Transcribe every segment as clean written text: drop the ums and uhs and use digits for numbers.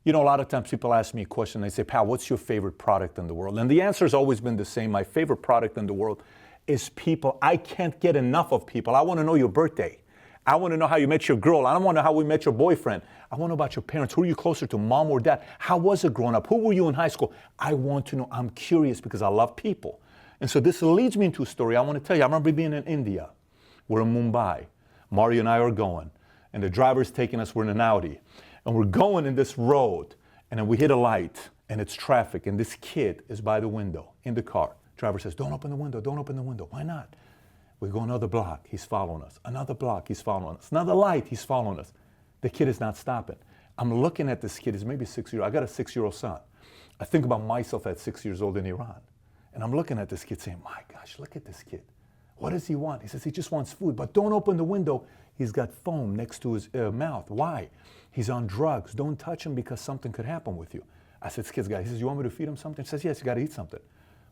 You know, a lot of times people ask me a question, they say, Pal, what's your favorite product in the world? And the answer has always been the same. My favorite product in the world is people. I can't get enough of people. I want to know your birthday. I want to know how you met your girl. I don't want to know how we met your boyfriend. I want to know about your parents. Who are you closer to, mom or dad? How was it growing up? Who were you in high school? I want to know. I'm curious because I love people. And so this leads me into a story I want to tell you. I remember being in India. We're in Mumbai. Mario and I are going. And the driver's taking us. We're in an Audi. And we're going in this road. And then we hit a light. And it's traffic. And this kid is by the window in the car. Driver says, don't open the window. Don't open the window. Why not? We go another block, he's following us. Another block, he's following us. Another light, he's following us. The kid is not stopping. I'm looking at this kid, he's maybe 6-year-old. I got a 6-year-old son. I think about myself at 6 years old in Iran. And I'm looking at this kid saying, my gosh, look at this kid. What does he want? He says he just wants food, but don't open the window. He's got foam next to his mouth. Why? He's on drugs. Don't touch him because something could happen with you. I said, this kid's guy, he says, you want me to feed him something? He says, yes, you got to eat something.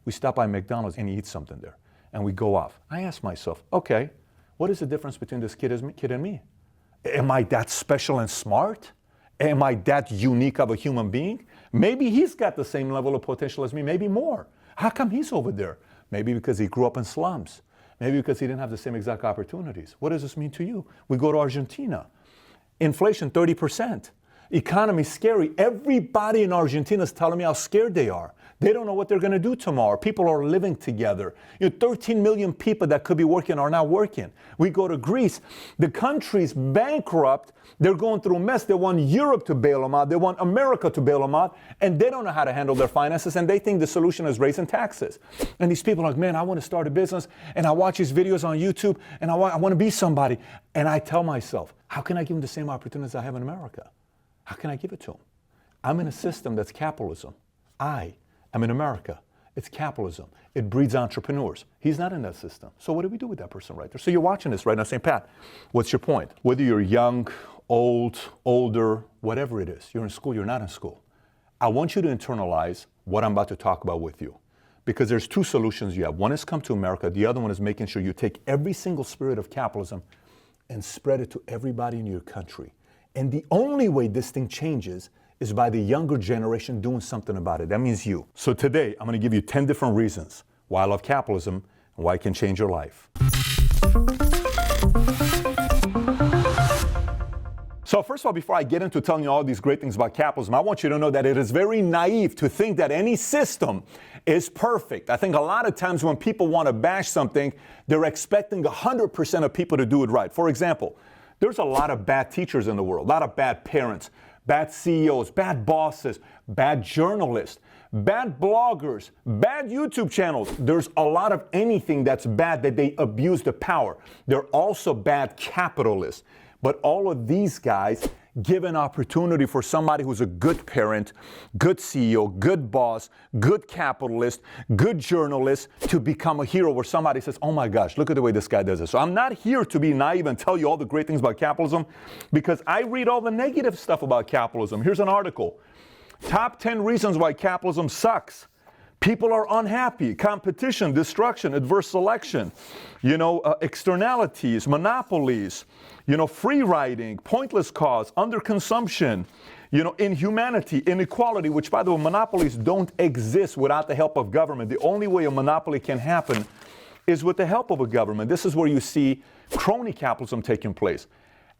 We stop by McDonald's and he eats something there. And we go off. I ask myself, okay, what is the difference between this kid and me? Am I that special and smart? Am I that unique of a human being? Maybe he's got the same level of potential as me, maybe more. How come he's over there? Maybe because he grew up in slums. Maybe because he didn't have the same exact opportunities. What does this mean to you? We go to Argentina. Inflation, 30%. Economy scary. Everybody in Argentina is telling me how scared they are. They don't know what they're going to do tomorrow. People are living together. 13 million people that could be working are not working. We go to Greece. The country's bankrupt. They're going through a mess. They want Europe to bail them out. They want America to bail them out. And they don't know how to handle their finances. And they think the solution is raising taxes. And these people are like, man, I want to start a business. And I watch these videos on YouTube. And I want to be somebody. And I tell myself, how can I give them the same opportunities I have in America? How can I give it to them? I'm in a system that's capitalism. I'm in America. It's capitalism. It breeds entrepreneurs. He's not in that system. So what do we do with that person right there? So you're watching this right now saying, Pat, what's your point? Whether you're young, old, older, whatever it is, you're in school, you're not in school. I want you to internalize what I'm about to talk about with you. Because there's two solutions you have. One is come to America. The other one is making sure you take every single spirit of capitalism and spread it to everybody in your country. And the only way this thing changes is by the younger generation doing something about it. That means you. So today, I'm going to give you 10 different reasons why I love capitalism and why it can change your life. So first of all, before I get into telling you all these great things about capitalism, I want you to know that it is very naive to think that any system is perfect. I think a lot of times when people want to bash something, they're expecting 100% of people to do it right. For example, there's a lot of bad teachers in the world, a lot of bad parents, bad CEOs, bad bosses, bad journalists, bad bloggers, bad YouTube channels. There's a lot of anything that's bad that they abuse the power. They're also bad capitalists. But all of these guys give an opportunity for somebody who's a good parent, good CEO, good boss, good capitalist, good journalist to become a hero where somebody says, oh my gosh, look at the way this guy does it. So I'm not here to be naive and tell you all the great things about capitalism because I read all the negative stuff about capitalism. Here's an article. Top 10 reasons why capitalism sucks. People are unhappy, competition, destruction, adverse selection, externalities, monopolies, free riding, pointless cause, underconsumption, inhumanity, inequality, which by the way, monopolies don't exist without the help of government. The only way a monopoly can happen is with the help of a government. This is where you see crony capitalism taking place.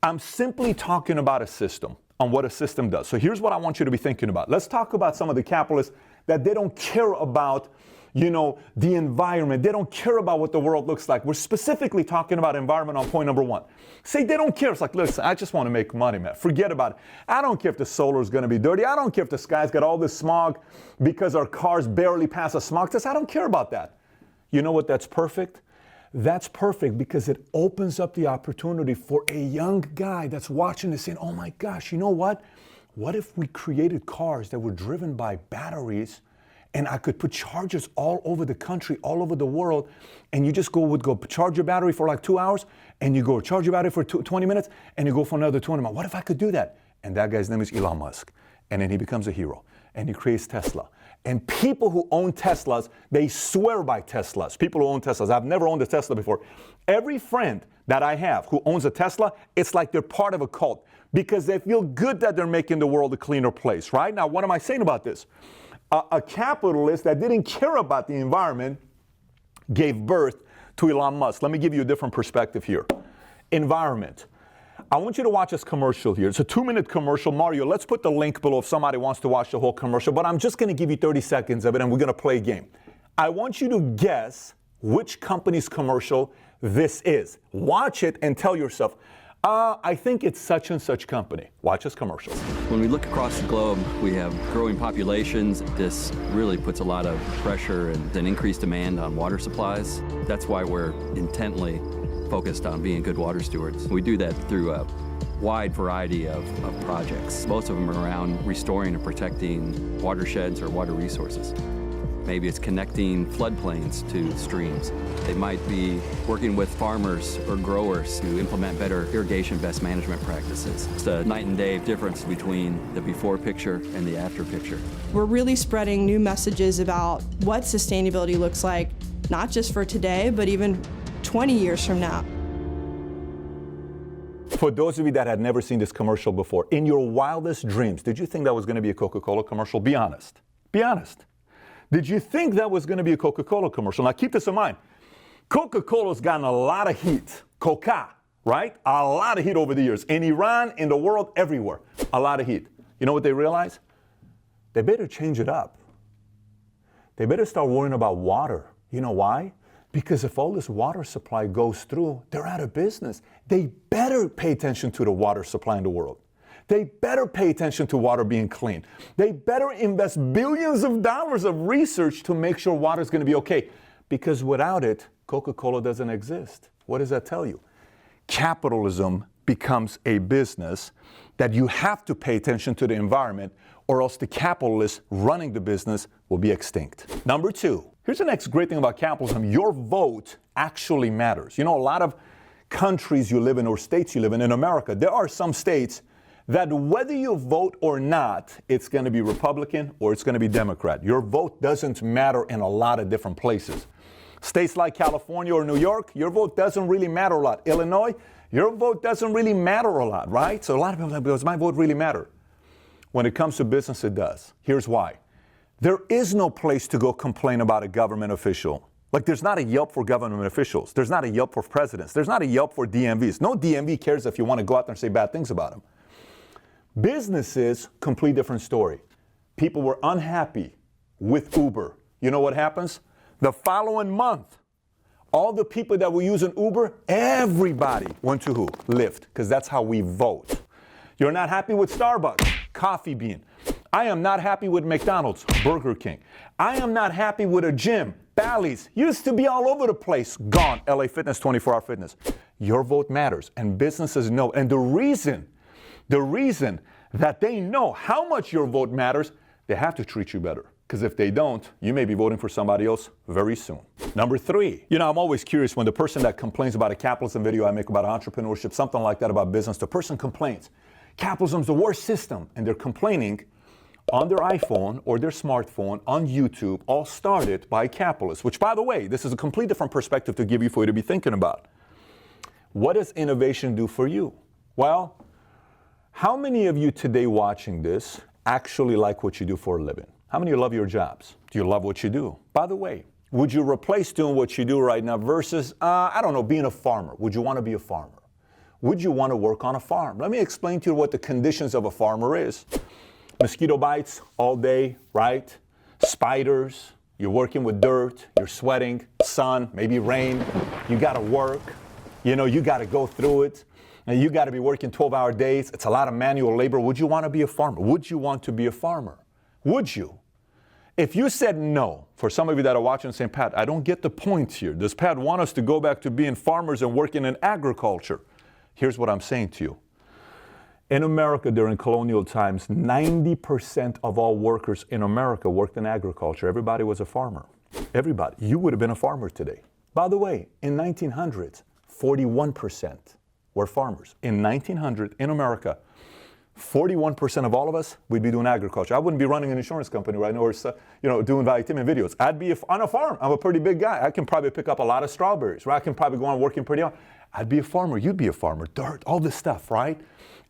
I'm simply talking about a system, on what a system does. So here's what I want you to be thinking about. Let's talk about some of the capitalists that they don't care about, the environment. They don't care about what the world looks like. We're specifically talking about environment on point number one. Say they don't care. It's like, listen, I just want to make money, man. Forget about it. I don't care if the solar is going to be dirty. I don't care if the sky's got all this smog because our cars barely pass a smog test. I don't care about that. You know what? That's perfect. That's perfect because it opens up the opportunity for a young guy that's watching this saying, oh my gosh, you know what? What if we created cars that were driven by batteries and I could put chargers all over the country, all over the world, and you just would go charge your battery for like 2 hours, and you go charge your battery for 20 minutes, and you go for another 20 minutes. What if I could do that? And that guy's name is Elon Musk. And then he becomes a hero, and he creates Tesla. And people who own Teslas, they swear by Teslas. People who own Teslas. I've never owned a Tesla before. Every friend that I have who owns a Tesla, it's like they're part of a cult. because they feel good that they're making the world a cleaner place, right? Now, what am I saying about this? A capitalist that didn't care about the environment gave birth to Elon Musk. Let me give you a different perspective here. Environment. I want you to watch this commercial here. It's a 2-minute commercial. Mario, let's put the link below if somebody wants to watch the whole commercial, but I'm just going to give you 30 seconds of it, and we're going to play a game. I want you to guess which company's commercial this is. Watch it and tell yourself, I think it's such and such company. Watch this commercial. When we look across the globe, we have growing populations. This really puts a lot of pressure and an increased demand on water supplies. That's why we're intently focused on being good water stewards. We do that through a wide variety of projects. Most of them are around restoring and protecting watersheds or water resources. Maybe it's connecting floodplains to streams. They might be working with farmers or growers to implement better irrigation best management practices. It's a night and day difference between the before picture and the after picture. We're really spreading new messages about what sustainability looks like, not just for today, but even 20 years from now. For those of you that had never seen this commercial before, in your wildest dreams, did you think that was going to be a Coca-Cola commercial? Be honest. Be honest. Did you think that was going to be a Coca-Cola commercial? Now keep this in mind. Coca-Cola's gotten a lot of heat. Coca, right? A lot of heat over the years. In Iran, in the world, everywhere. A lot of heat. You know what they realize? They better change it up. They better start worrying about water. You know why? Because if all this water supply goes through, they're out of business. They better pay attention to the water supply in the world. They better pay attention to water being clean. They better invest billions of dollars of research to make sure water is going to be okay. Because without it, Coca-Cola doesn't exist. What does that tell you? Capitalism becomes a business that you have to pay attention to the environment, or else the capitalist running the business will be extinct. Number 2, here's the next great thing about capitalism. Your vote actually matters. You know, a lot of countries you live in or states you live in America, there are some states that whether you vote or not, it's going to be Republican or it's going to be Democrat. Your vote doesn't matter in a lot of different places. States like California or New York, your vote doesn't really matter a lot. Illinois, your vote doesn't really matter a lot, right? So a lot of people are like, does my vote really matter? When it comes to business, it does. Here's why. There is no place to go complain about a government official. Like there's not a Yelp for government officials. There's not a Yelp for presidents. There's not a Yelp for DMVs. No DMV cares if you want to go out there and say bad things about them. Businesses, complete different story. People were unhappy with Uber. You know what happens? The following month, all the people that were using Uber, everybody went to who? Lyft, because that's how we vote. You're not happy with Starbucks, Coffee Bean. I am not happy with McDonald's, Burger King. I am not happy with a gym, Bally's. Used to be all over the place, gone. LA Fitness, 24-hour fitness. Your vote matters, and businesses know. And the reason that they know how much your vote matters, they have to treat you better. Because if they don't, you may be voting for somebody else very soon. Number 3, you know, I'm always curious when the person that complains about a capitalism video I make about entrepreneurship, something like that about business, the person complains, capitalism's the worst system, and they're complaining on their iPhone or their smartphone on YouTube, all started by capitalists, which, by the way, this is a complete different perspective to give you for you to be thinking about. What does innovation do for you? Well, how many of you today watching this actually like what you do for a living? How many of you love your jobs? Do you love what you do? By the way, would you replace doing what you do right now versus, I don't know, being a farmer? Would you want to be a farmer? Would you want to work on a farm? Let me explain to you what the conditions of a farmer is. Mosquito bites all day, right? Spiders, you're working with dirt, you're sweating, sun, maybe rain, you got to work, you know, you got to go through it. And you got to be working 12-hour days. It's a lot of manual labor. Would you want to be a farmer? Would you want to be a farmer? Would you? If you said no, for some of you that are watching and saying, Pat, I don't get the point here. Does Pat want us to go back to being farmers and working in agriculture? Here's what I'm saying to you. In America during colonial times, 90% of all workers in America worked in agriculture. Everybody was a farmer. Everybody. You would have been a farmer today. By the way, in 1900s, 41% were farmers. In 1900, in America, 41% of all of us, we'd be doing agriculture. I wouldn't be running an insurance company right now or doing Valuetainment videos. I'd be on a farm. I'm a pretty big guy. I can probably pick up a lot of strawberries, right? I can probably go on working pretty hard. I'd be a farmer. You'd be a farmer. Dirt, all this stuff, right?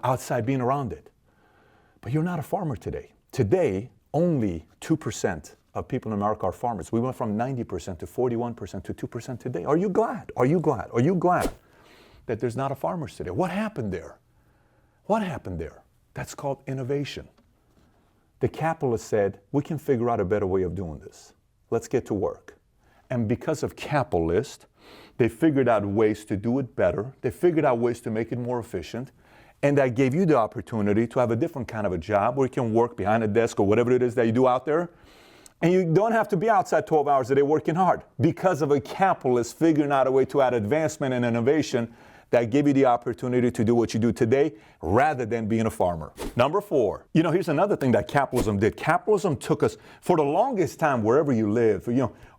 outside being around it. But you're not a farmer today. Today, only 2% of people in America are farmers. We went from 90% to 41% to 2% today. Are you glad? Are you glad? Are you glad that there's not a farmers today? What happened there? What happened there? That's called innovation. The capitalists said, we can figure out a better way of doing this. Let's get to work. And because of capitalists, they figured out ways to do it better. They figured out ways to make it more efficient. And that gave you the opportunity to have a different kind of a job where you can work behind a desk or whatever it is that you do out there. And you don't have to be outside 12 hours a day working hard because of a capitalist figuring out a way to add advancement and innovation that gave you the opportunity to do what you do today rather than being a farmer. Number 4, here's another thing that capitalism did. Capitalism took us, for the longest time, wherever you live,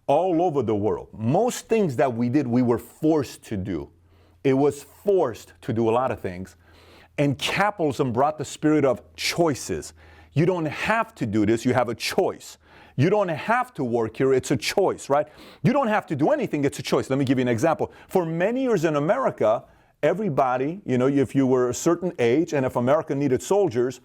all over the world. Most things that we did, we were forced to do. It was forced to do a lot of things. And capitalism brought the spirit of choices. You don't have to do this, you have a choice. You don't have to work here, it's a choice, right? You don't have to do anything, it's a choice. Let me give you an example. For many years in America, everybody, if you were a certain age and if America needed soldiers,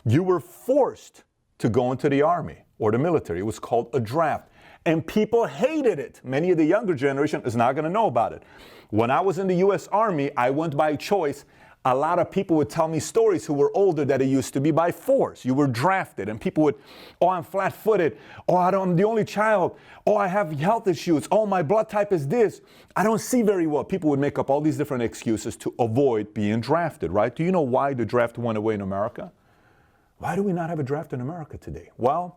you were forced to go into the army or the military. It was called a draft. And people hated it. Many of the younger generation is not going to know about it. When I was in the U.S. Army, I went by choice. A lot of people would tell me stories who were older that it used to be by force. You were drafted, and people would, I'm flat-footed. I'm the only child. I have health issues. My blood type is this. I don't see very well. People would make up all these different excuses to avoid being drafted, right? Do you know why the draft went away in America? Why do we not have a draft in America today? Well,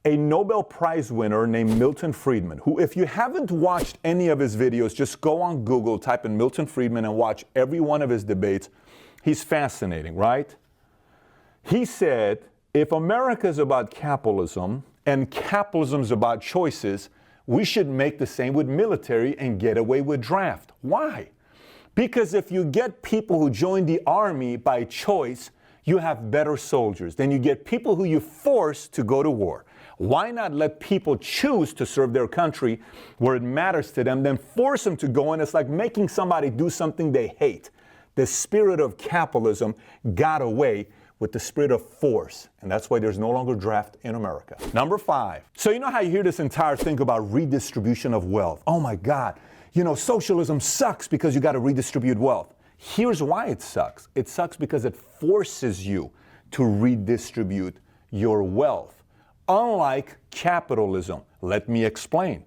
a Nobel Prize winner named Milton Friedman, who, if you haven't watched any of his videos, just go on Google, type in Milton Friedman and watch every one of his debates. He's fascinating, right? He said, if America is about capitalism and capitalism is about choices, we should make the same with military and get away with draft. Why? Because if you get people who join the army by choice, you have better soldiers. Then you get people who you force to go to war. Why not let people choose to serve their country where it matters to them, then force them to go in? It's like making somebody do something they hate. The spirit of capitalism got away with the spirit of force, and that's why there's no longer draft in America. Number 5. So you know how you hear this entire thing about redistribution of wealth? Oh my God, socialism sucks because you got to redistribute wealth. Here's why it sucks. It sucks because it forces you to redistribute your wealth. Unlike capitalism. Let me explain.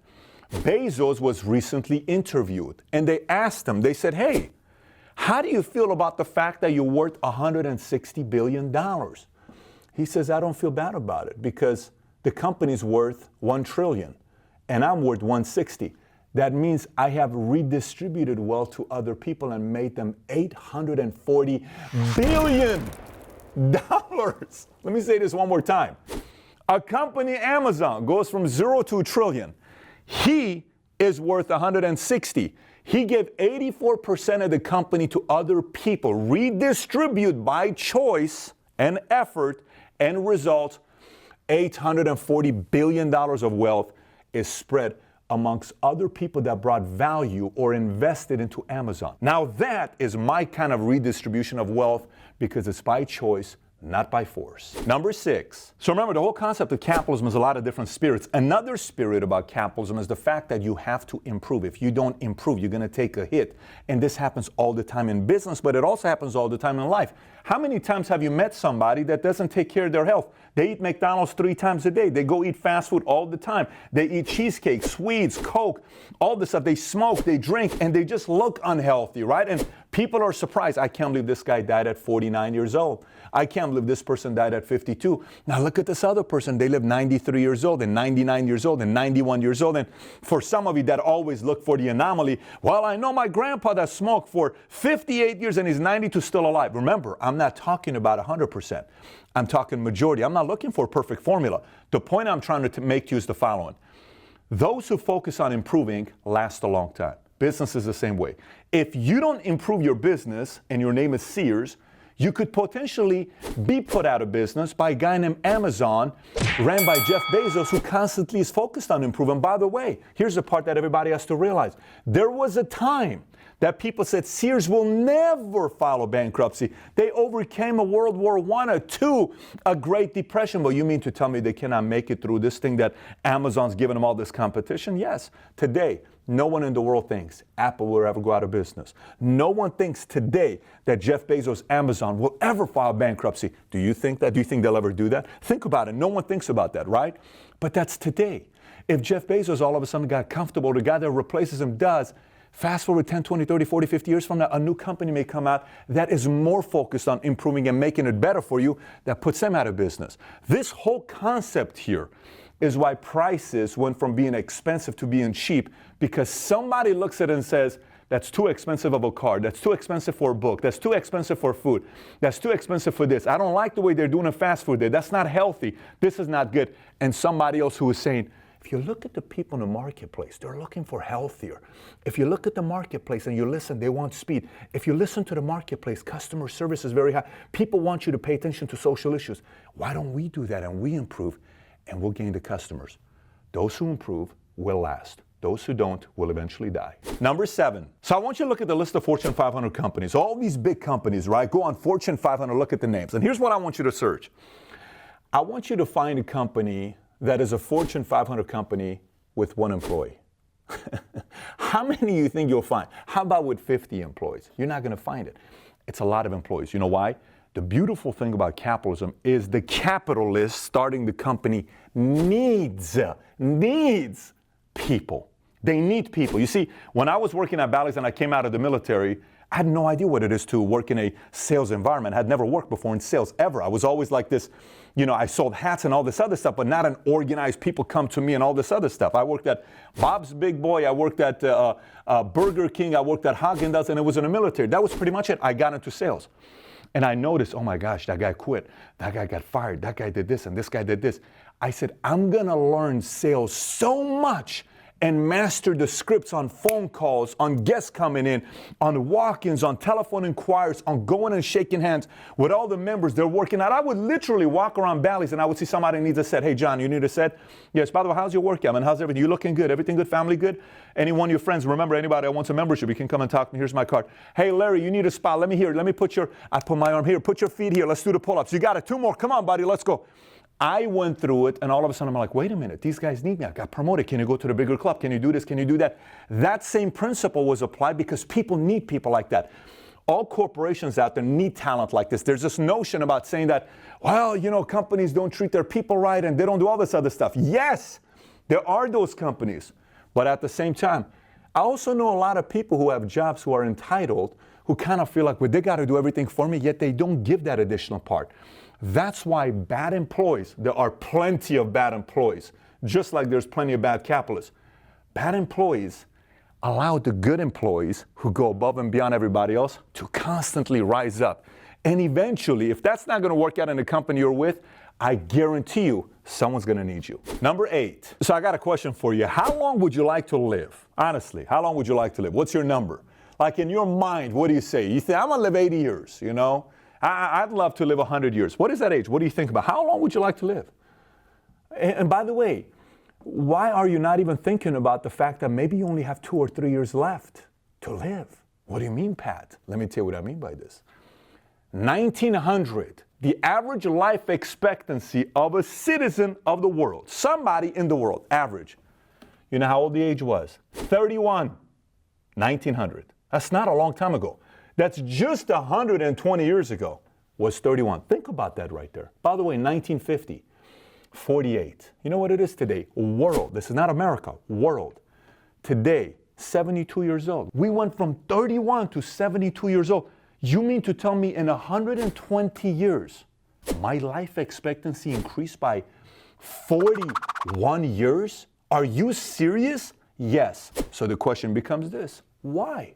Bezos was recently interviewed, and they asked him, they said, hey, how do you feel about the fact that you're worth $160 billion? He says, I don't feel bad about it because the company's worth $1 trillion and I'm worth $160. That means I have redistributed wealth to other people and made them $840 billion. Let me say this one more time. A company, Amazon, goes from 0 to $1 trillion. He is worth 160. He gave 84% of the company to other people. Redistribute by choice and effort, and result, $840 billion of wealth is spread amongst other people that brought value or invested into Amazon. Now that is my kind of redistribution of wealth because it's by choice, not by force. Number 6. So remember, the whole concept of capitalism is a lot of different spirits. Another spirit about capitalism is the fact that you have to improve. If you don't improve, you're going to take a hit. And this happens all the time in business, but it also happens all the time in life. How many times have you met somebody that doesn't take care of their health? They eat McDonald's 3 times a day. They go eat fast food all the time. They eat cheesecake, sweets, Coke, all this stuff. They smoke, they drink, and they just look unhealthy, right? And people are surprised. I can't believe this guy died at 49 years old. I can't believe this person died at 52. Now look at this other person. They live 93 years old and 99 years old and 91 years old. And for some of you that always look for the anomaly, well, I know my grandpa that smoked for 58 years and he's 92 still alive. Remember, I'm not talking about 100%. I'm talking majority. I'm not looking for a perfect formula. The point I'm trying to make to you is the following. Those who focus on improving last a long time. Business is the same way. If you don't improve your business and your name is Sears, you could potentially be put out of business by a guy named Amazon ran by Jeff Bezos, who constantly is focused on improving. By the way, here's the part that everybody has to realize. There was a time that people said Sears will never file a bankruptcy. They overcame a World War I, or II, a Great Depression. But you mean to tell me they cannot make it through this thing that Amazon's giving them all this competition? Yes. Today, no one in the world thinks Apple will ever go out of business. No one thinks today that Jeff Bezos' Amazon will ever file bankruptcy. Do you think that? Do you think they'll ever do that? Think about it. No one thinks about that, right? But that's today. If Jeff Bezos all of a sudden got comfortable, the guy that replaces him does, fast forward 10, 20, 30, 40, 50 years from now, a new company may come out that is more focused on improving and making it better for you, that puts them out of business. This whole concept here is why prices went from being expensive to being cheap, because somebody looks at it and says, that's too expensive of a car, that's too expensive for a book, that's too expensive for food, that's too expensive for this. I don't like the way they're doing a fast food there. That's not healthy. This is not good. And somebody else who is saying, if you look at the people in the marketplace, they're looking for healthier. If you look at the marketplace and you listen, they want speed. If you listen to the marketplace, customer service is very high. People want you to pay attention to social issues. Why don't we do that and we improve and we'll gain the customers? Those who improve will last. Those who don't will eventually die. Number 7. So I want you to look at the list of Fortune 500 companies. All these big companies, right? Go on Fortune 500, look at the names. And here's what I want you to search. I want you to find a company that is a Fortune 500 company with 1 employee. How many do you think you'll find? How about with 50 employees? You're not going to find it. It's a lot of employees. You know why? The beautiful thing about capitalism is the capitalist starting the company needs people. They need people. You see, when I was working at Bally's and I came out of the military, I had no idea what it is to work in a sales environment. I had never worked before in sales ever. I was always like this, I sold hats and all this other stuff, but not an organized people come to me and all this other stuff. I worked at Bob's Big Boy. I worked at Burger King. I worked at Haagen-Dazs, and it was in the military. That was pretty much it. I got into sales. And I noticed, oh my gosh, that guy quit. That guy got fired. That guy did this and this guy did this. I said, I'm going to learn sales so much and master the scripts on phone calls, on guests coming in, on walk-ins, on telephone inquiries, on going and shaking hands with all the members they're working out. I would literally walk around Bally's and I would see somebody needs a set. Hey, John, you need a set? Yes, by the way, how's your workout, man? How's everything? You looking good? Everything good? Family good? Anyone of your friends? Remember, anybody that wants a membership, you can come and talk to me. Here's my card. Hey, Larry, you need a spot. Let me put my arm here. Put your feet here. Let's do the pull-ups. You got it. 2 more. Come on, buddy. Let's go. I went through it, and all of a sudden I'm like, wait a minute, these guys need me. I got promoted. Can you go to the bigger club? Can you do this? Can you do that? That same principle was applied because people need people like that. All corporations out there need talent like this. There's this notion about saying that, well, companies don't treat their people right and they don't do all this other stuff. Yes, there are those companies. But at the same time, I also know a lot of people who have jobs who are entitled, who kind of feel like, well, they got to do everything for me, yet they don't give that additional part. That's why bad employees, there are plenty of bad employees, just like there's plenty of bad capitalists. Bad employees allow the good employees who go above and beyond everybody else to constantly rise up. And eventually, if that's not going to work out in the company you're with, I guarantee you, someone's going to need you. Number 8. So I got a question for you. How long would you like to live? Honestly, how long would you like to live? What's your number? Like in your mind, what do you say? You think, I'm going to live 80 years, I'd love to live 100 years. What is that age? What do you think about? How long would you like to live? And by the way, why are you not even thinking about the fact that maybe you only have 2 or 3 years left to live? What do you mean, Pat? Let me tell you what I mean by this. 1900, the average life expectancy of a citizen of the world, somebody in the world, average. You know how old the age was? 31. 1900. That's not a long time ago. That's just 120 years ago, was 31. Think about that right there. By the way, 1950, 48. You know what it is today? World. This is not America. World. Today, 72 years old. We went from 31 to 72 years old. You mean to tell me in 120 years, my life expectancy increased by 41 years? Are you serious? Yes. So the question becomes this. Why?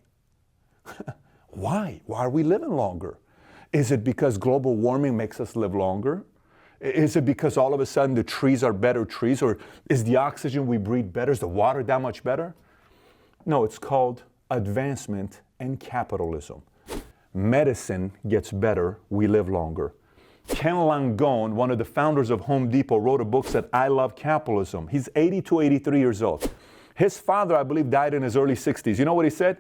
Why? Why are we living longer? Is it because global warming makes us live longer? Is it because all of a sudden the trees are better trees? Or is the oxygen we breathe better? Is the water that much better? No, it's called advancement and capitalism. Medicine gets better, we live longer. Ken Langone, one of the founders of Home Depot, wrote a book said, I Love Capitalism. He's 82, 83 years old. His father, I believe, died in his early 60s. You know what he said?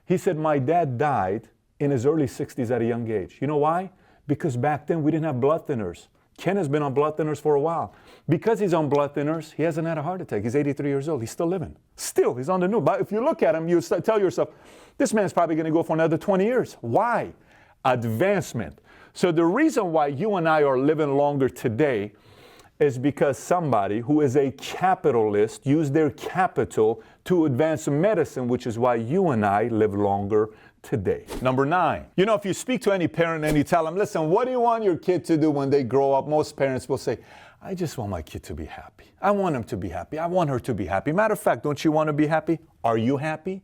He said, my dad died in his early 60s at a young age. You know why? Because back then we didn't have blood thinners. Ken has been on blood thinners for a while. Because he's on blood thinners, he hasn't had a heart attack. He's 83 years old. He's still living. Still, he's on the news. But if you look at him, you tell yourself, this man's probably going to go for another 20 years. Why? Advancement. So the reason why you and I are living longer today is because somebody who is a capitalist used their capital to advance medicine, which is why you and I live longer today. Number 9. You know, if you speak to any parent and you tell them, listen, what do you want your kid to do when they grow up? Most parents will say, I just want my kid to be happy. I want him to be happy. I want her to be happy. Matter of fact, don't you want to be happy? Are you happy?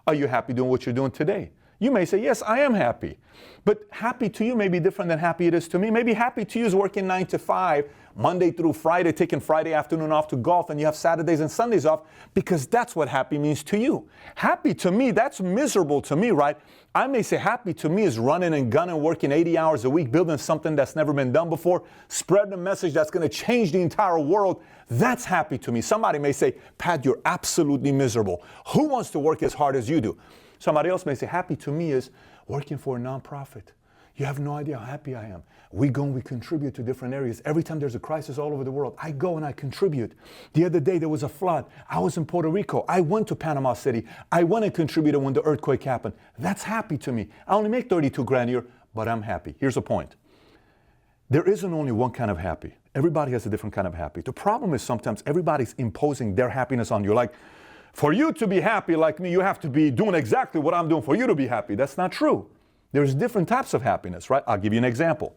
Are you happy doing what you're doing today? You may say, yes, I am happy. But happy to you may be different than happy it is to me. Maybe happy to you is working 9 to 5, Monday through Friday, taking Friday afternoon off to golf, and you have Saturdays and Sundays off because that's what happy means to you. Happy to me, that's miserable to me, right? I may say happy to me is running and gunning, working 80 hours a week, building something that's never been done before, spreading a message that's going to change the entire world. That's happy to me. Somebody may say, Pat, you're absolutely miserable. Who wants to work as hard as you do? Somebody else may say, happy to me is working for a nonprofit. You have no idea how happy I am. We go and we contribute to different areas. Every time there's a crisis all over the world, I go and I contribute. The other day there was a flood. I was in Puerto Rico. I went to Panama City. I went and contributed when the earthquake happened. That's happy to me. I only make 32 grand a year, but I'm happy. Here's the point. There isn't only one kind of happy. Everybody has a different kind of happy. The problem is sometimes everybody's imposing their happiness on you. Like, for you to be happy like me, you have to be doing exactly what I'm doing for you to be happy. That's not true. There's different types of happiness, right? I'll give you an example.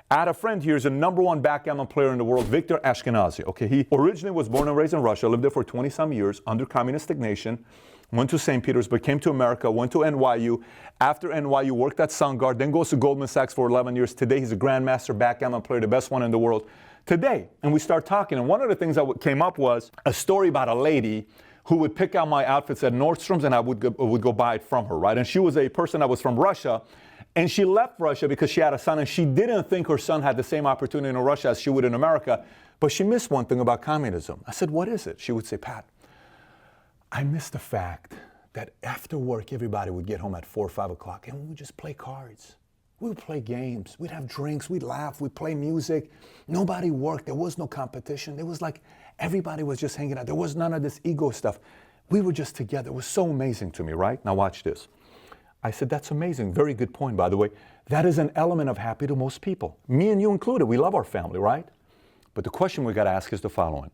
I had a friend here who's the #1 backgammon player in the world, Victor Ashkenazi. Okay, he originally was born and raised in Russia, lived there for 20-some years under communist stagnation, went to St. Petersburg, came to America, went to NYU. After NYU, worked at SunGard, then goes to Goldman Sachs for 11 years. Today, he's a grandmaster backgammon player, the best one in the world. Today, and we start talking, and one of the things that came up was a story about a lady who would pick out my outfits at Nordstrom's, and I would go buy it from her, right? And she was a person that was from Russia, and she left Russia because she had a son, and she didn't think her son had the same opportunity in Russia as she would in America, but she missed one thing about communism. I said, what is it? She would say, Pat, I miss the fact that after work, everybody would get home at 4 or 5 o'clock, and we would just play cards. We would play games. We'd have drinks. We'd laugh. We'd play music. Nobody worked. There was no competition. It was like everybody was just hanging out. There was none of this ego stuff. We were just together. It was so amazing to me, right? Now watch this. I said, that's amazing. Very good point, by the way. That is an element of happy to most people. Me and you included. We love our family, right? But the question we got to ask is the following.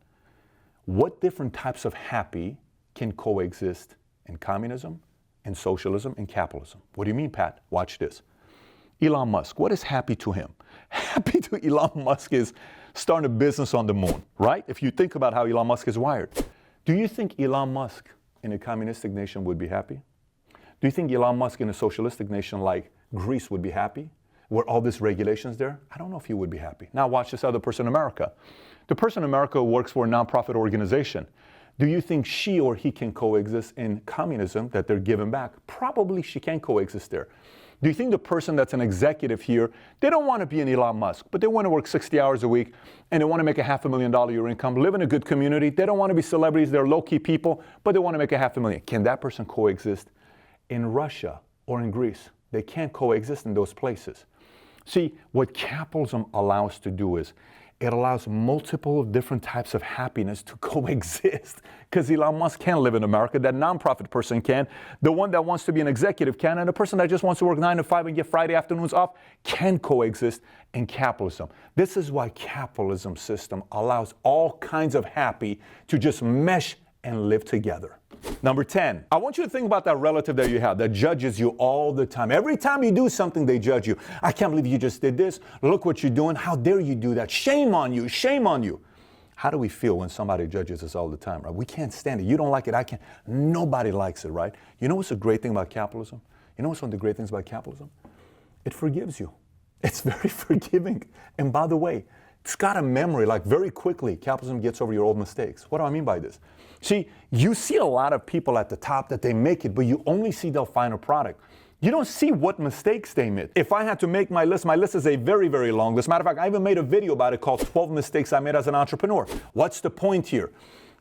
What different types of happy can coexist in communism, in socialism, in capitalism? What do you mean, Pat? Watch this. Elon Musk, what is happy to him? Happy to Elon Musk is starting a business on the moon, right? If you think about how Elon Musk is wired. Do you think Elon Musk in a communistic nation would be happy? Do you think Elon Musk in a socialistic nation like Greece would be happy? Where all this regulations there? I don't know if he would be happy. Now watch this other person in America. The person in America who works for a nonprofit organization. Do you think she or he can coexist in communism that they're giving back? Probably she can coexist there. Do you think the person that's an executive here, they don't want to be an Elon Musk, but they want to work 60 hours a week and they want to make a $500,000 a year income, live in a good community. They don't want to be celebrities. They're low-key people, but they want to make a $500,000. Can that person coexist in Russia or in Greece? They can't coexist in those places. See, what capitalism allows to do is it allows multiple different types of happiness to coexist. Because Elon Musk can't live in America, that nonprofit person can, the one that wants to be an executive can, and the person that just wants to work 9 to 5 and get Friday afternoons off can coexist in capitalism. This is why capitalism system allows all kinds of happy to just mesh and live together. Number 10, I want you to think about that relative that you have that judges you all the time. Every time you do something, they judge you. I can't believe you just did this. Look what you're doing. How dare you do that? Shame on you. Shame on you. How do we feel when somebody judges us all the time, right? We can't stand it. You don't like it. I can't. Nobody likes it, right? You know what's a great thing about capitalism? You know what's one of the great things about capitalism? It forgives you. It's very forgiving. And by the way, it's got a memory, like very quickly, capitalism gets over your old mistakes. What do I mean by this? See, you see a lot of people at the top that they make it, but you only see their final product. You don't see what mistakes they made. If I had to make my list is a very, very long list. Matter of fact, I even made a video about it called 12 Mistakes I Made as an Entrepreneur. What's the point here?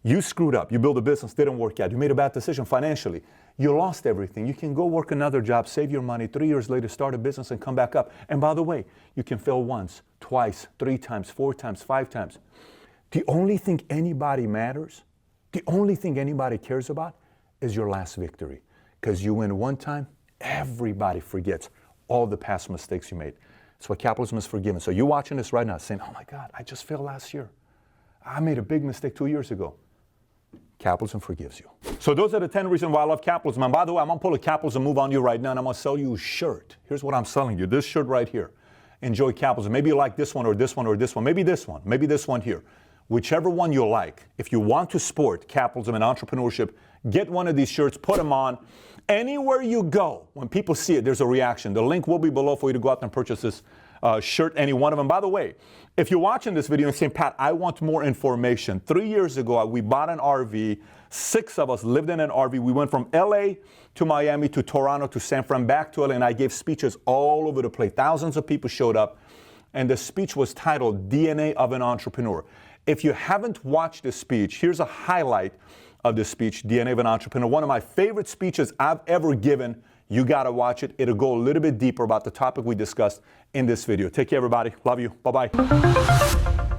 You screwed up. You built a business, didn't work out. You made a bad decision financially. You lost everything. You can go work another job, save your money, 3 years later start a business and come back up. And by the way, you can fail once, twice, 3 times, 4 times, 5 times. The only thing anybody matters, the only thing anybody cares about is your last victory. Because you win one time, everybody forgets all the past mistakes you made. That's why capitalism is forgiven. So you're watching this right now saying, oh my God, I just failed last year. I made a big mistake 2 years ago. Capitalism forgives you. So those are the 10 reasons why I love capitalism. And by the way, I'm going to pull a capitalism move on you right now, and I'm going to sell you a shirt. Here's what I'm selling you. This shirt right here. Enjoy capitalism. Maybe you like this one or this one or this one. Maybe this one. Maybe this one here. Whichever one you like. If you want to support capitalism and entrepreneurship, get one of these shirts, put them on. Anywhere you go, when people see it, there's a reaction. The link will be below for you to go out and purchase this shirt, any one of them. By the way, if you're watching this video and saying, Pat, I want more information. 3 years ago, we bought an RV. 6 of us lived in an RV. We went from LA to Miami to Toronto to San Fran, back to LA, and I gave speeches all over the place. Thousands of people showed up, and the speech was titled DNA of an Entrepreneur. If you haven't watched the speech, here's a highlight of the speech, DNA of an Entrepreneur. One of my favorite speeches I've ever given. You got to watch it. It'll go a little bit deeper about the topic we discussed in this video. Take care, everybody. Love you. Bye-bye.